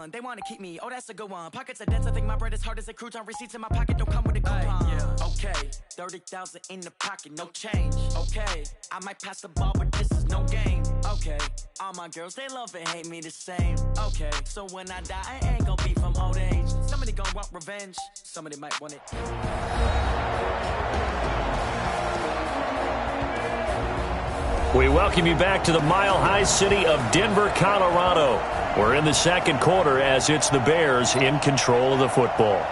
one. They want to keep me. Oh, that's a good one. Pockets are dense. I think my bread is hard as a crouton. Receipts in my pocket don't come with a coupon. Yeah. Okay, 30,000 in the pocket, no change. Okay, I might pass the ball, but this is no game. Okay, all my girls, they love and hate me the same. Okay, so when I die, I ain't gonna be from old age. Somebody gonna want revenge. Somebody might want it. We welcome you back to the mile-high city of Denver, Colorado. We're in the second quarter as it's the Bears in control of the football.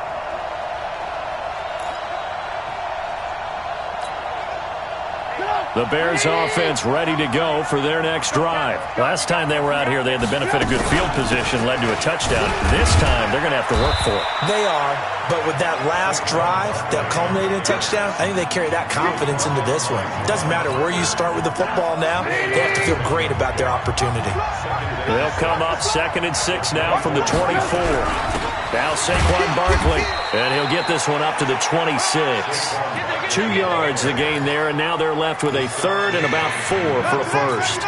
The Bears offense ready to go for their next drive. Last time they were out here, they had the benefit of good field position, led to a touchdown. This time, they're going to have to work for it. They are, but with that last drive that culminated in a touchdown, I think they carry that confidence into this one. It doesn't matter where you start with the football now. They have to feel great about their opportunity. They'll come up 2nd and 6 now from the 24. Now Saquon Barkley, and he'll get this one up to the 26. 2 yards the gain there, and now they're left with a third and about 4 for a first.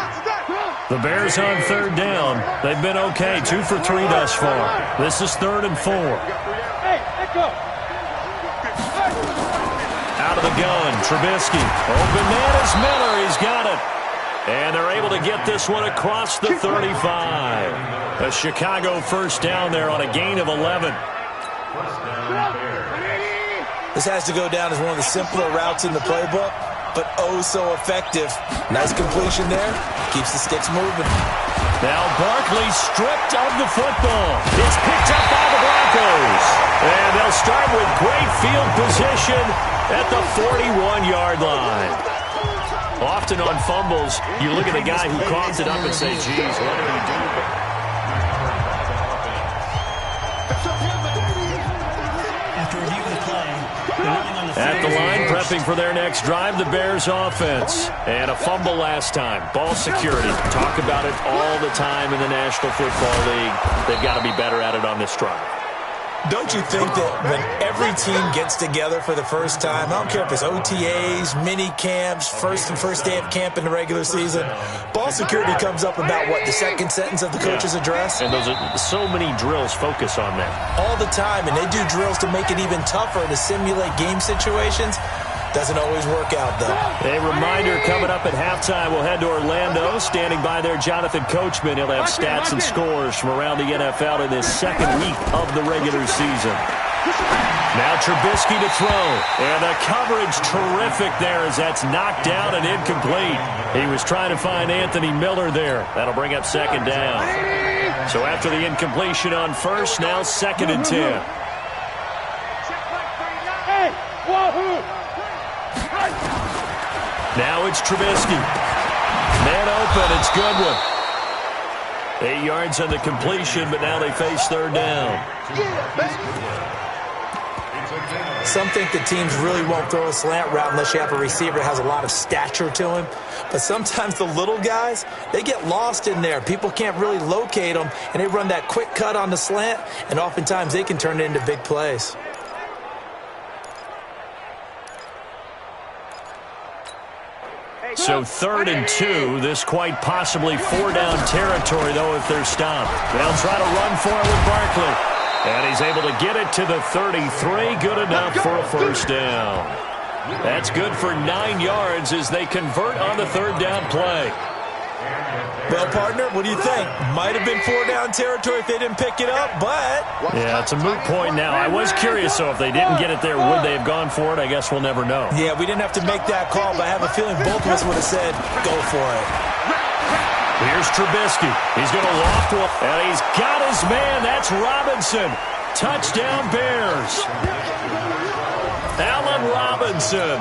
The Bears on third down. They've been okay, 2 for 3 thus far. This is 3rd and 4. Out of the gun, Trubisky. Open man is Miller. He's got it. And they're able to get this one across the 35. A Chicago first down there on a gain of 11. This has to go down as one of the simpler routes in the playbook, but oh so effective. Nice completion there. Keeps the sticks moving. Now Barkley stripped of the football. It's picked up by the Broncos. And they'll start with great field position at the 41-yard line. Often on fumbles, you look at the guy who coughed it up and say, geez, what did he do? At the line, prepping for their next drive, the Bears offense. And a fumble last time. Ball security. Talk about it all the time in the National Football League. They've got to be better at it on this drive. Don't you think that when every team gets together for the first time, I don't care if it's OTAs, mini camps, first day of camp in the regular season, ball security comes up about, what, the second sentence of the coach's address? And those are so many drills focus on that. All the time, and they do drills to make it even tougher to simulate game situations. Doesn't always work out, though. A reminder coming up at halftime. We'll head to Orlando. Standing by there, Jonathan Coachman. He'll have stats and scores from around the NFL in this second week of the regular season. Now Trubisky to throw. And the coverage terrific there as that's knocked down and incomplete. He was trying to find Anthony Miller there. That'll bring up 2nd down. So after the incompletion on first, now 2nd and 10. Hey, wahoo! Now it's Trubisky. Man open, it's Goodwin. 8 yards on the completion, but now they face 3rd down. Some think the teams really won't throw a slant route unless you have a receiver that has a lot of stature to him. But sometimes the little guys, they get lost in there. People can't really locate them, and they run that quick cut on the slant, and oftentimes they can turn it into big plays. So 3rd and 2, this quite possibly 4-down territory, though, if they're stopped. They'll try to run for it with Barkley. And he's able to get it to the 33. Good enough for a first down. That's good for 9 yards as they convert on the 3rd down play. Well, partner, what do you think? Might have been 4-down territory if they didn't pick it up, but... Yeah, it's a moot point now. I was curious, so if they didn't get it there, would they have gone for it? I guess we'll never know. Yeah, we didn't have to make that call, but I have a feeling both of us would have said, go for it. Here's Trubisky. He's going to loft one, and he's got his man. That's Robinson. Touchdown, Bears. Allen Robinson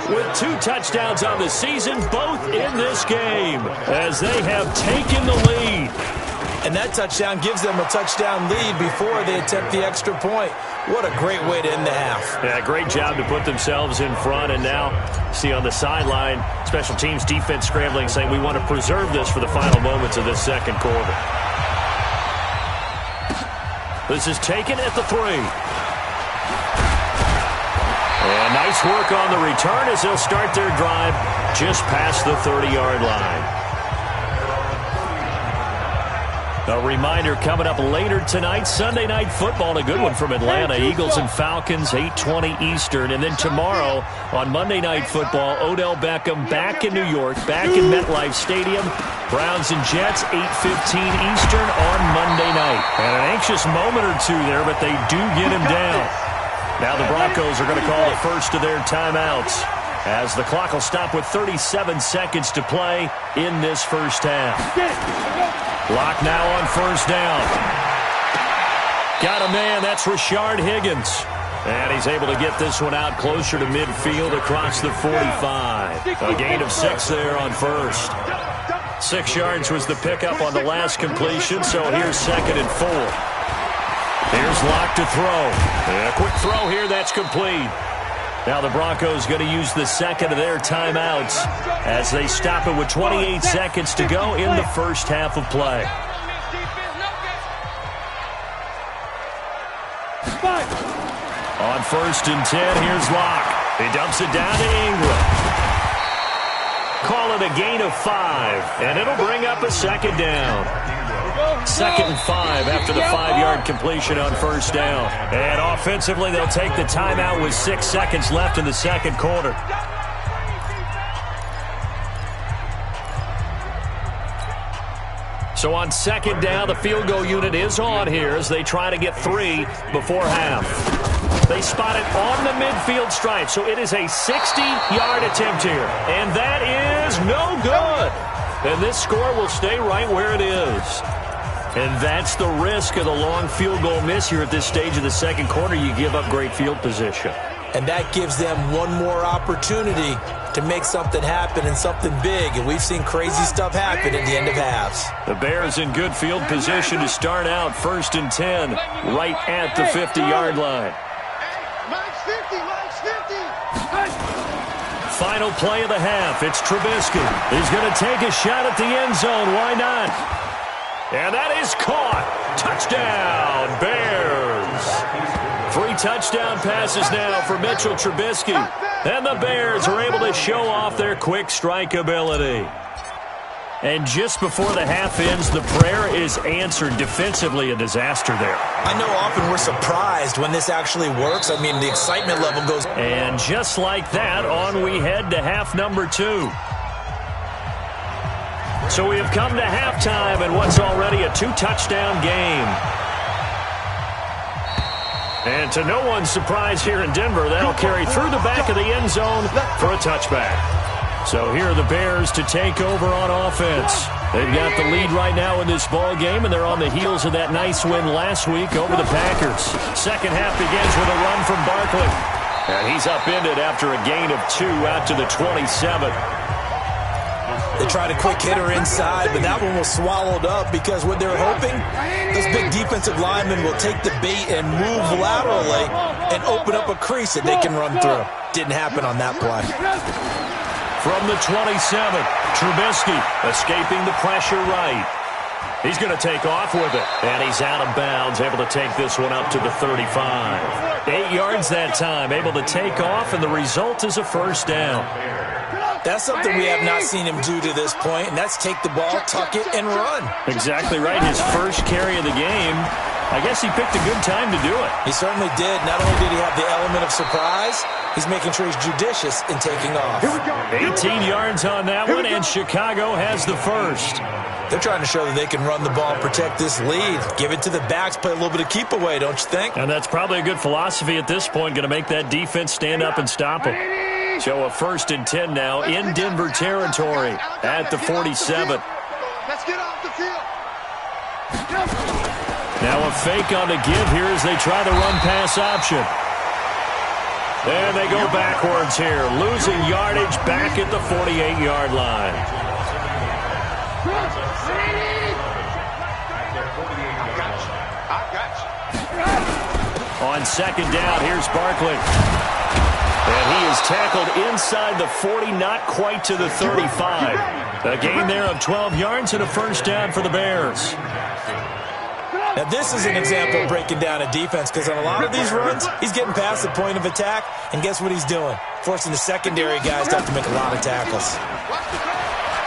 with 2 touchdowns on the season, both in this game, as they have taken the lead. And that touchdown gives them a touchdown lead before they attempt the extra point. What a great way to end the half. Yeah, great job to put themselves in front. And now, see on the sideline, special teams defense scrambling, saying we want to preserve this for the final moments of this second quarter. This is taken at the 3. And nice work on the return as they'll start their drive just past the 30-yard line. A reminder coming up later tonight, Sunday Night Football, a good one from Atlanta. Eagles and Falcons, 8:20 Eastern. And then tomorrow on Monday Night Football, Odell Beckham back in New York, back in MetLife Stadium. Browns and Jets, 8:15 Eastern on Monday night. And an anxious moment or two there, but they do get him down. Now the Broncos are going to call the first of their timeouts, as the clock will stop with 37 seconds to play in this first half. Block now on first down. Got a man, that's Rashard Higgins. And he's able to get this one out closer to midfield across the 45. A gain of 6 there on first. 6 yards was the pickup on the last completion, so here's 2nd and 4. Here's Locke to throw. A quick throw here, that's complete. Now the Broncos going to use the second of their timeouts as they stop it with 28 seconds to go in the first half of play. On 1st and 10, here's Locke. He dumps it down to Ingram. Call it a gain of 5, and it'll bring up a 2nd down. 2nd and 5 after the 5-yard completion on first down. And offensively, they'll take the timeout with 6 seconds left in the second quarter. So on 2nd down, the field goal unit is on here as they try to get 3 before half. They spot it on the midfield stripe, so it is a 60-yard attempt here. And that is no good. And this score will stay right where it is. And that's the risk of the long field goal miss here at this stage of the second quarter. You give up great field position. And that gives them one more opportunity to make something happen and something big. And we've seen crazy stuff happen at the end of halves. The Bears in good field position to start out 1st and 10 right at the 50-yard line. Final play of the half. It's Trubisky. He's going to take a shot at the end zone. Why not? And that is caught. Touchdown, Bears. 3 touchdown passes now for Mitchell Trubisky. And the Bears are able to show off their quick strike ability. And just before the half ends, the prayer is answered. Defensively, a disaster there. I know often we're surprised when this actually works. I mean, the excitement level goes. And just like that, on we head to half number 2. So we have come to halftime in what's already a 2-touchdown game. And to no one's surprise here in Denver, that'll carry through the back of the end zone for a touchback. So here are the Bears to take over on offense. They've got the lead right now in this ball game, and they're on the heels of that nice win last week over the Packers. Second half begins with a run from Barkley. And he's upended after a gain of 2 out to the 27. They tried a quick hitter inside, but that one was swallowed up because what they're hoping, those big defensive linemen will take the bait and move laterally and open up a crease that they can run through. Didn't happen on that play. From the 27, Trubisky escaping the pressure right. He's going to take off with it, and he's out of bounds, able to take this one up to the 35. 8 yards that time, able to take off, and the result is a first down. That's something we have not seen him do to this point, and that's take the ball, tuck it, and run. Exactly right. His first carry of the game. I guess he picked a good time to do it. He certainly did. Not only did he have the element of surprise, he's making sure he's judicious in taking off. 18 yards on that one, and Chicago has the first. They're trying to show that they can run the ball and protect this lead. Give it to the backs, play a little bit of keep away, don't you think? And that's probably a good philosophy at this point, going to make that defense stand up and stop them. So a 1st and 10 now in Denver territory at the 47. Let's get off the field. Now a fake on the give here as they try the run-pass option. And they go backwards here, losing yardage back at the 48-yard line. On 2nd down, here's Barkley. And he is tackled inside the 40, not quite to the 35. A gain there of 12 yards and a first down for the Bears. Now, this is an example of breaking down a defense because on a lot of these runs, he's getting past the point of attack, and guess what he's doing? Forcing the secondary guys to have to make a lot of tackles.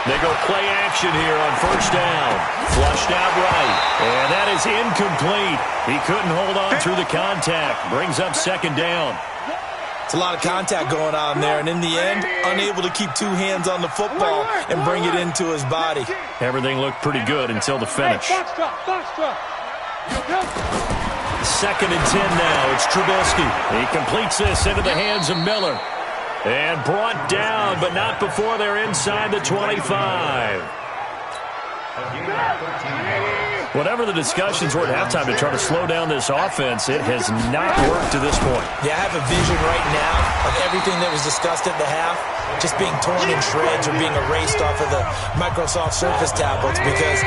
They go play action here on first down. Flushed out right. And that is incomplete. He couldn't hold on through the contact. Brings up second down. It's a lot of contact going on there, and in the end, unable to keep two hands on the football and bring it into his body. Everything looked pretty good until the finish. Second and 10 now. It's Trubisky. He completes this into the hands of Miller. And brought down, but not before they're inside the 25. Whatever the discussions were at halftime to try to slow down this offense, it has not worked to this point. Yeah, I have a vision right now of everything that was discussed at the half just being torn in shreds or being erased off of the Microsoft Surface tablets because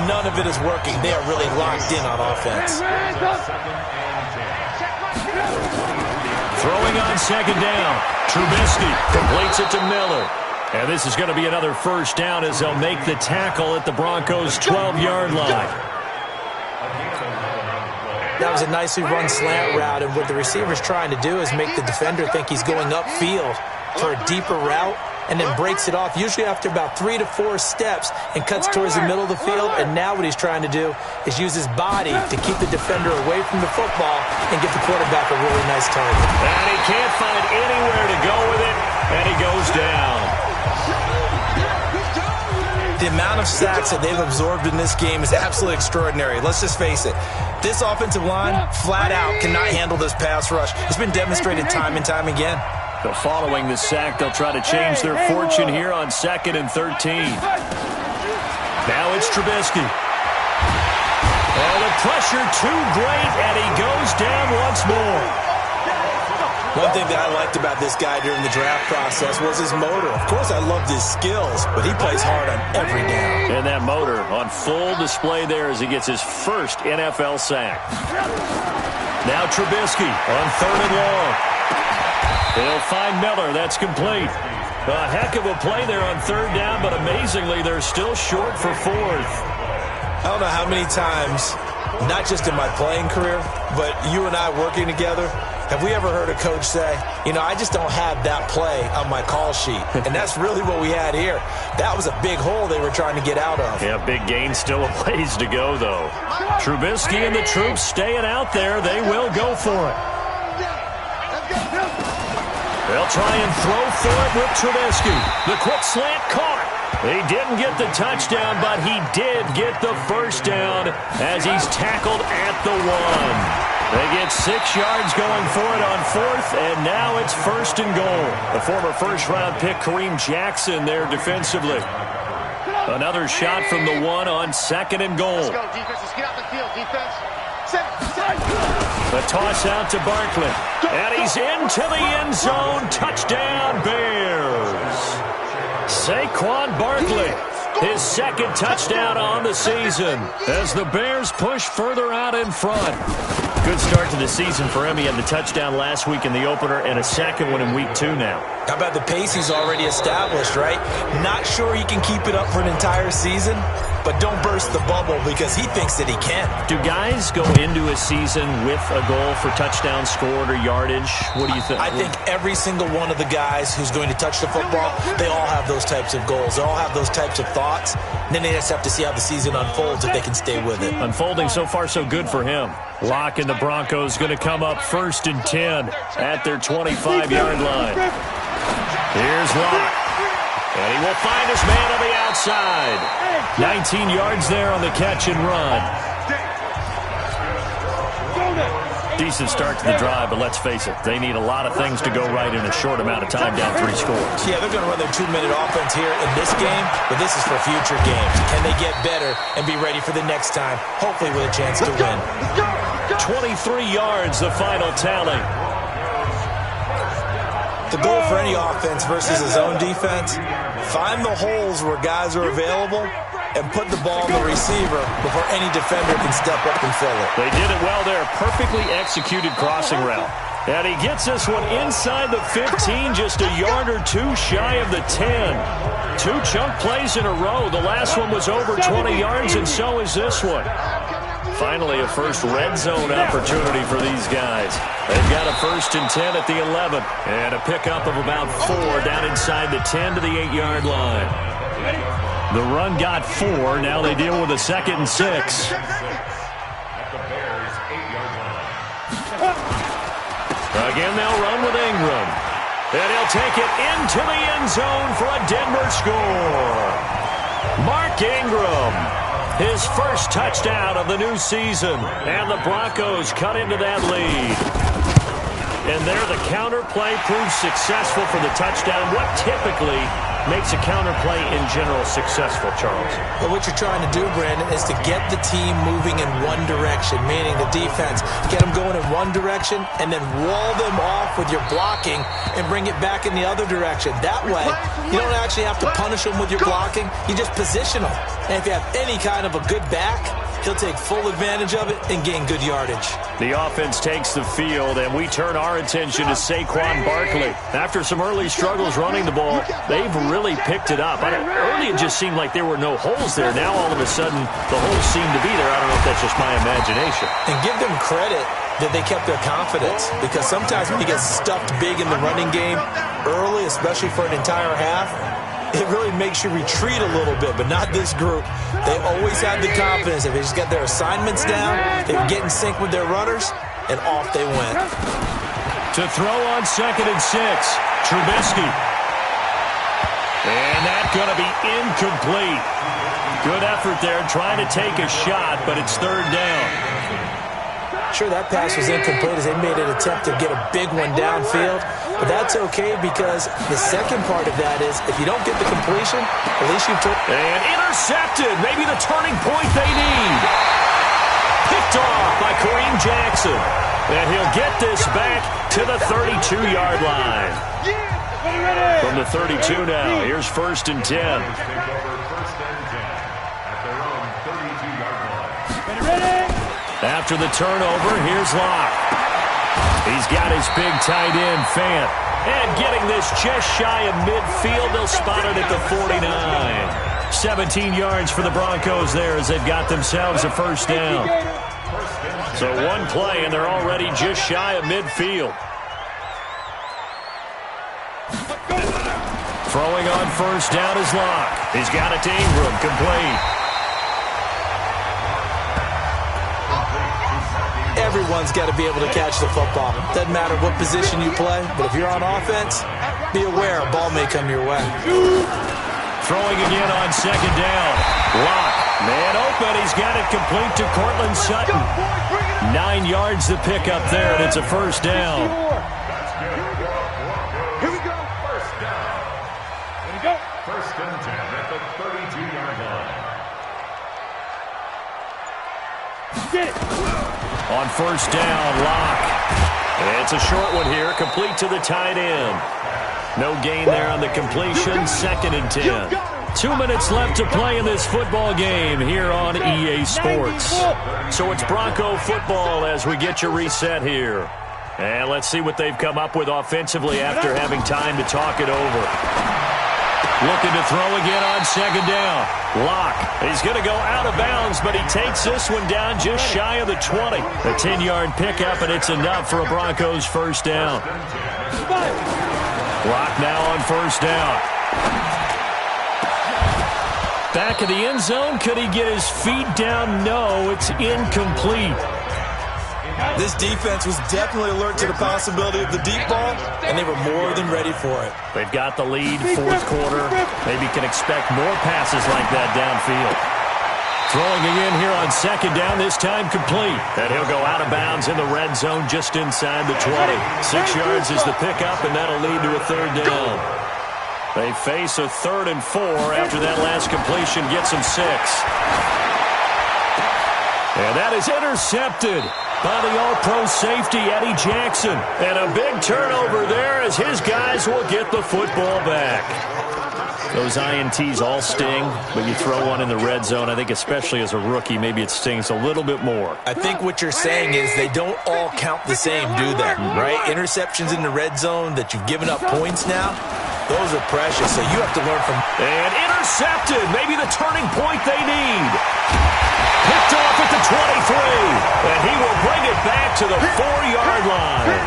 none of it is working. They are really locked in on offense. Throwing on second down. Trubisky completes it to Miller. And this is going to be another first down as they'll make the tackle at the Broncos' 12-yard line. That was a nicely run slant route, and what the receiver's trying to do is make the defender think he's going upfield for a deeper route and then breaks it off, usually after about 3 to 4 steps, and cuts towards the middle of the field. And now what he's trying to do is use his body to keep the defender away from the football and get the quarterback a really nice target. And he can't find anywhere to go with it, and he goes down. The amount of sacks that they've absorbed in this game is absolutely extraordinary. Let's just face it. This offensive line, flat out, cannot handle this pass rush. It's been demonstrated time and time again. So following the sack, they'll try to change their fortune here on 2nd and 13. Now it's Trubisky. Oh, the pressure too great, and he goes down once more. One thing that I liked about this guy during the draft process was his motor. Of course, I loved his skills, but he plays hard on every down. And that motor on full display there as he gets his first NFL sack. Now Trubisky on 3rd and long. He'll find Miller. That's complete. A heck of a play there on 3rd down, but amazingly, they're still short for 4th. I don't know how many times, not just in my playing career, but you and I working together, have we ever heard a coach say, you know, I just don't have that play on my call sheet? And that's really what we had here. That was a big hole they were trying to get out of. Yeah, big gain, still a ways to go, though. Trubisky and the troops staying out there. They will go for it. They'll try and throw for it with Trubisky. The quick slant caught. He didn't get the touchdown, but he did get the first down as he's tackled at the 1. They get 6 yards going for it on 4th, and now it's 1st and goal. The former first-round pick, Kareem Jackson, there defensively. Another shot from the 1 on 2nd and goal. Let's go, defense. Let's get out the field, defense. The toss out to Barkley. And he's into the end zone. Touchdown, Bears. Saquon Barkley. His 2nd touchdown on the season as the Bears push further out in front. Good start to the season for him. He had the touchdown last week in the opener and a second one in week 2 now. How about the pace he's already established, right? Not sure he can keep it up for an entire season, but don't burst the bubble because he thinks that he can. Do guys go into a season with a goal for touchdowns scored or yardage? What do you think? I think every single one of the guys who's going to touch the football, they all have those types of goals. They all have those types of thoughts. And then they just have to see how the season unfolds if they can stay with it. Unfolding so far so good for him. Locke and the Broncos going to come up 1st and 10 at their 25-yard line. Here's Locke. And he will find his man on the outside. 19 yards there on the catch and run. Decent start to the drive, but let's face it, they need a lot of things to go right in a short amount of time, down 3 scores. Yeah, they're going to run their 2-minute offense here in this game, but this is for future games. Can they get better and be ready for the next time, hopefully with a chance to win? 23 yards, the final tally. The goal for any offense versus his own defense, find the holes where guys are available and put the ball in the receiver before any defender can step up and fill it. They did it well there. Perfectly executed crossing route. And he gets this one inside the 15, just a yard or 2 shy of the 10. 2 chunk plays in a row. The last one was over 20 yards, and so is this one. Finally, a first red zone opportunity for these guys. They've got a 1st and 10 at the 11. And a pickup of about 4 down inside the 10 to the 8-yard line. The run got 4. Now they deal with a 2nd and 6. Again, they'll run with Ingram. And he'll take it into the end zone for a Denver score. Mark Ingram, his first touchdown of the new season. And the Broncos cut into that lead. And there, the counter play proves successful for the touchdown. What typically makes a counter play in general successful, Charles? Well, what you're trying to do, Brandon, is to get the team moving in one direction, meaning the defense. Get them going in one direction and then wall them off with your blocking and bring it back in the other direction. That way, you don't actually have to punish them with your blocking. You just position them. And if you have any kind of a good back, he'll take full advantage of it and gain good yardage. The offense takes the field, and we turn our attention to Saquon Barkley. After some early struggles running the ball, they've really picked it up. Early it just seemed like there were no holes there. Now all of a sudden the holes seem to be there. I don't know if that's just my imagination. And give them credit that they kept their confidence, because sometimes when you get stuffed big in the running game early, especially for an entire half, it really makes you retreat a little bit, but not this group. They always have the confidence. If they just get their assignments down, they get in sync with their runners, and off they went. To throw on 2nd and 6, Trubisky. And that's going to be incomplete. Good effort there trying to take a shot, but it's 3rd down. Sure, that pass was incomplete as they made an attempt to get a big one downfield. But that's okay, because the second part of that is if you don't get the completion, at least you took. And intercepted. Maybe the turning point they need. Picked off by Kareem Jackson. And he'll get this back to the 32-yard line. From the 32 now, here's 1st and 10. After the turnover, here's Locke. He's got his big tight end, Fant. And getting this just shy of midfield, they'll spot it at the 49. 17 yards for the Broncos there as they've got themselves a 1st down. So one play, and they're already just shy of midfield. Throwing on 1st down is Locke. He's got it to Ingram, complete. Everyone's got to be able to catch the football. Doesn't matter what position you play, but if you're on offense, be aware a ball may come your way. Throwing again on 2nd down. Locke, man open. He's got it complete to Cortland Sutton. 9 yards to pick up there, and it's a 1st down. Here we go. 1st down. Here we go. 1st and 10 at the 32-yard line. Get it. On 1st down, Locke. It's a short one here, complete to the tight end. No gain there on the completion, 2nd and 10. 2 minutes left to play in this football game here on EA Sports. So it's Bronco football as we get your reset here. And let's see what they've come up with offensively after having time to talk it over. Looking to throw again on 2nd down. Locke. He's going to go out of bounds, but he takes this one down just shy of the 20. A 10-yard pickup, and it's enough for a Broncos 1st down. Locke now on 1st down. Back of the end zone. Could he get his feet down? No, it's incomplete. This defense was definitely alert to the possibility of the deep ball, and they were more than ready for it. They've got the lead, 4th quarter. Maybe can expect more passes like that downfield. Throwing again here on 2nd down, this time complete. And he'll go out of bounds in the red zone just inside the 20. 6 yards is the pickup, and that'll lead to a 3rd down. They face a 3rd and 4 after that last completion gets them 6. And that is intercepted by the all-pro safety, Eddie Jackson. And a big turnover there as his guys will get the football back. Those INTs all sting, but you throw one in the red zone, I think especially as a rookie, maybe it stings a little bit more. I think what you're saying is they don't all count the same, do they? Right? Interceptions in the red zone that you've given up points now, those are precious, so you have to learn from. And intercepted, maybe the turning point they need. Picked off at the 23, and he will bring it back to the 4-yard line.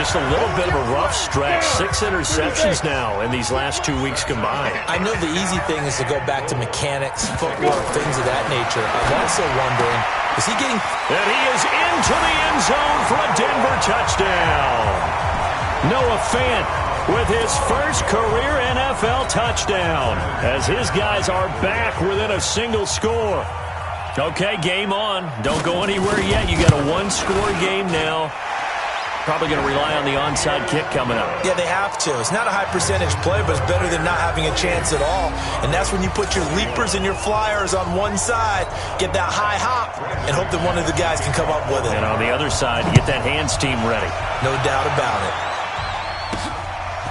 just a little bit of a rough stretch. 6 interceptions now in these last 2 weeks combined. I know the easy thing is to go back to mechanics, footwork, things of that nature. I'm also wondering, is he getting... And he is into the end zone for a Denver touchdown. Noah Fant with his first career NFL touchdown as his guys are back within a single score. Okay, game on. Don't go anywhere yet. You got a one-score game now. Probably going to rely on the onside kick coming up. Yeah, they have to. It's not a high-percentage play, but it's better than not having a chance at all. And that's when you put your leapers and your flyers on one side, get that high hop, and hope that one of the guys can come up with it. And on the other side, get that hands team ready. No doubt about it.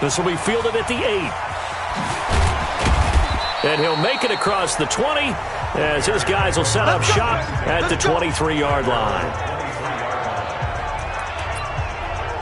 This will be fielded at the 8. And he'll make it across the 20 as his guys will set up shop at the 23-yard line.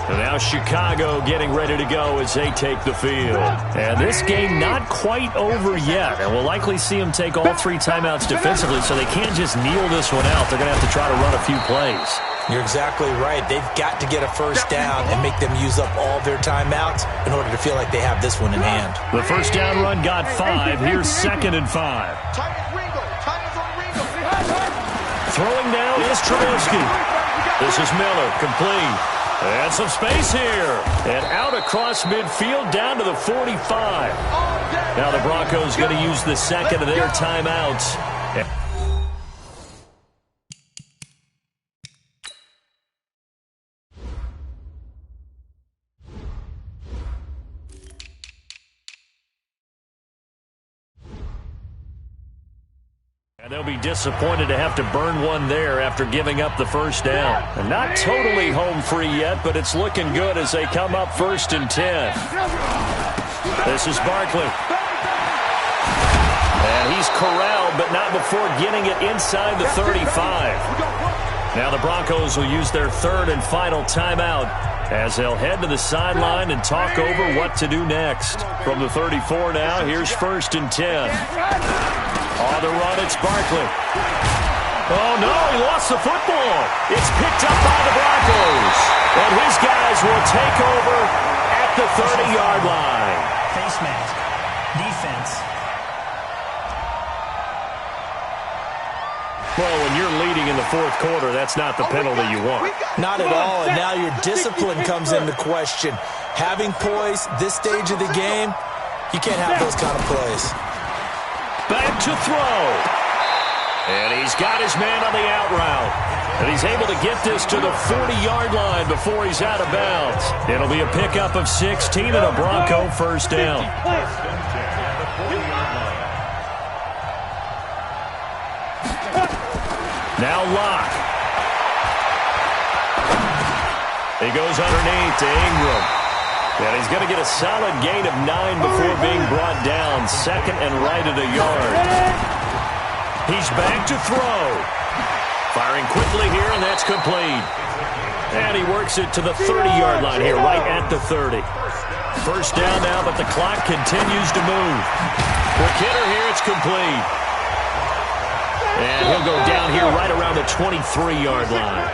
And now Chicago getting ready to go as they take the field. And this game not quite over yet. And we'll likely see them take all 3 timeouts defensively, so they can't just kneel this one out. They're going to have to try to run a few plays. You're exactly right. They've got to get a first down and make them use up all their timeouts in order to feel like they have this one in hand. The first down run got 5. Here's 2nd and 5. Throwing now is Trubisky. This is Miller, complete. And some space here. And out across midfield down to the 45. Now the Broncos going to use the second of their timeouts. And they'll be disappointed to have to burn one there after giving up the first down. And not totally home free yet, but it's looking good as they come up 1st and 10. This is Barkley. And he's corralled, but not before getting it inside the 35. Now the Broncos will use their 3rd and final timeout as they'll head to the sideline and talk over what to do next. From the 34 now, here's 1st and 10. On the run, it's Barkley. Oh, no, he lost the football. It's picked up by the Broncos. And his guys will take over at the 30-yard line. Face mask. Defense. Well, when you're leading in the 4th quarter, that's not the penalty you want. Not at all, and now your discipline comes into question. Having poise this stage of the game, you can't have those kind of plays. Back to throw. And he's got his man on the out route. And he's able to get this to the 40-yard line before he's out of bounds. It'll be a pickup of 16 and a Bronco first down. Now Locke. He goes underneath to Ingram. And he's going to get a solid gain of 9 before being brought down. 2nd and right at a yard. He's back to throw. Firing quickly here, and that's complete. And he works it to the 30-yard line here, right at the 30. First down now, but the clock continues to move. Quick hitter here, it's complete. And he'll go down here right around the 23-yard line.